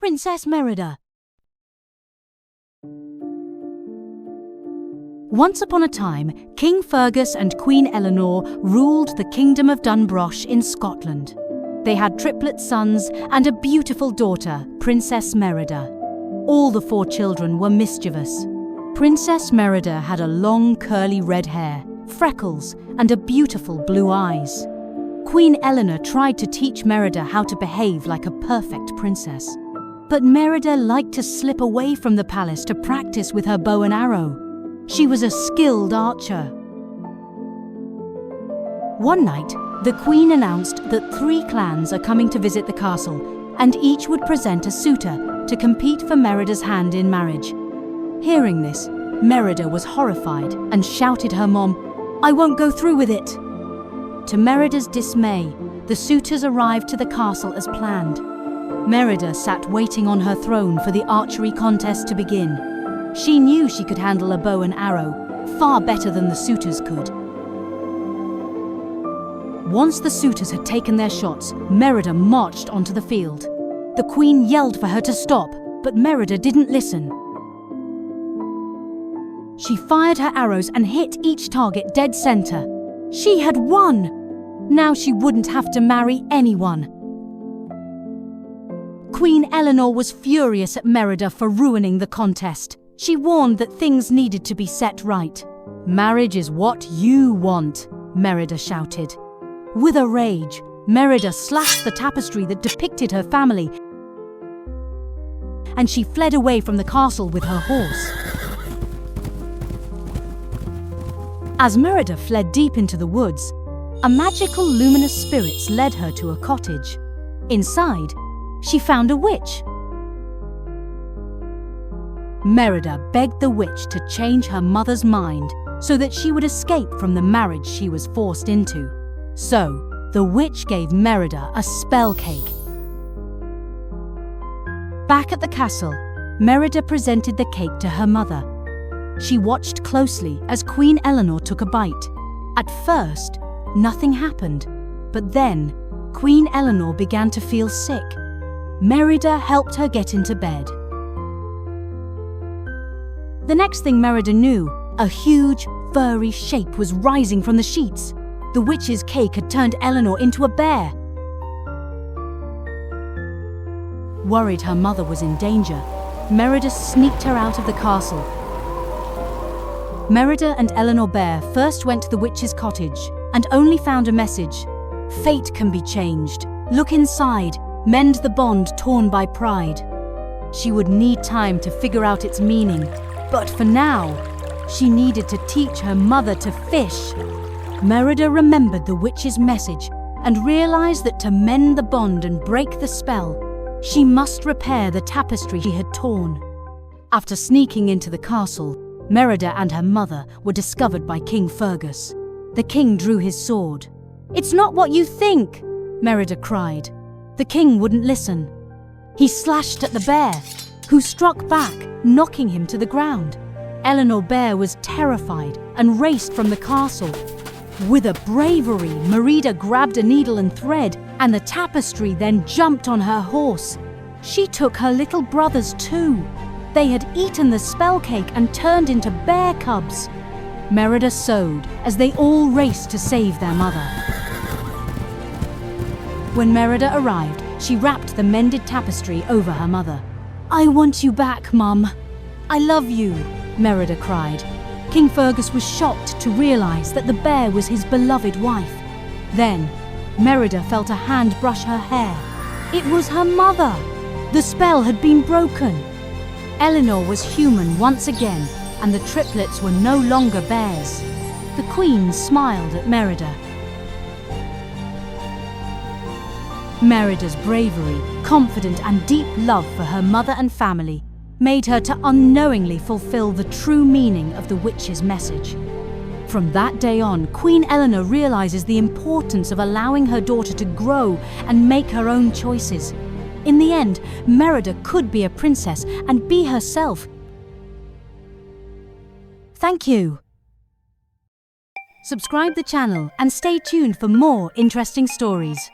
Princess Merida. Once upon a time, King Fergus and Queen Eleanor ruled the Kingdom of Dunbrosh in Scotland. They had triplet sons and a beautiful daughter, Princess Merida. All the 4 children were mischievous. Princess Merida had a long curly red hair, freckles, and a beautiful blue eyes. Queen Eleanor tried to teach Merida how to behave like a perfect princess. But Merida liked to slip away from the palace to practice with her bow and arrow. She was a skilled archer. One night, the Queen announced that 3 clans are coming to visit the castle, and each would present a suitor to compete for Merida's hand in marriage. Hearing this, Merida was horrified and shouted her mom, "I won't go through with it." To Merida's dismay, the suitors arrived to the castle as planned. Merida sat waiting on her throne for the archery contest to begin. She knew she could handle a bow and arrow far better than the suitors could. Once the suitors had taken their shots, Merida marched onto the field. The Queen yelled for her to stop, but Merida didn't listen. She fired her arrows and hit each target dead center. She had won! Now she wouldn't have to marry anyone. Queen Eleanor was furious at Merida for ruining the contest. She warned that things needed to be set right. "Marriage is what you want," Merida shouted. With a rage, Merida slashed the tapestry that depicted her family, and she fled away from the castle with her horse. As Merida fled deep into the woods, a magical luminous spirit led her to a cottage. Inside, she found a witch. Merida begged the witch to change her mother's mind so that she would escape from the marriage she was forced into. So, the witch gave Merida a spell cake. Back at the castle, Merida presented the cake to her mother. She watched closely as Queen Eleanor took a bite. At first, nothing happened, but then Queen Eleanor began to feel sick. Merida helped her get into bed. The next thing Merida knew, a huge, furry shape was rising from the sheets. The witch's cake had turned Eleanor into a bear. Worried her mother was in danger, Merida sneaked her out of the castle. Merida and Eleanor Bear first went to the witch's cottage and only found a message. "Fate can be changed. Look inside. Mend the bond torn by pride." She would need time to figure out its meaning, but for now, she needed to teach her mother to fish. Merida remembered the witch's message and realized that to mend the bond and break the spell, she must repair the tapestry she had torn. After sneaking into the castle, Merida and her mother were discovered by King Fergus. The king drew his sword. "It's not what you think," Merida cried. The king wouldn't listen. He slashed at the bear, who struck back, knocking him to the ground. Eleanor Bear was terrified and raced from the castle. With a bravery, Merida grabbed a needle and thread, and the tapestry then jumped on her horse. She took her little brothers too. They had eaten the spell cake and turned into bear cubs. Merida sewed as they all raced to save their mother. When Merida arrived, she wrapped the mended tapestry over her mother. "I want you back, Mum. I love you," Merida cried. King Fergus was shocked to realize that the bear was his beloved wife. Then, Merida felt a hand brush her hair. It was her mother. The spell had been broken. Eleanor was human once again, and the triplets were no longer bears. The Queen smiled at Merida. Merida's bravery, confidence, and deep love for her mother and family made her to unknowingly fulfill the true meaning of the witch's message. From that day on, Queen Eleanor realizes the importance of allowing her daughter to grow and make her own choices. In the end, Merida could be a princess and be herself. Thank you. Subscribe the channel and stay tuned for more interesting stories.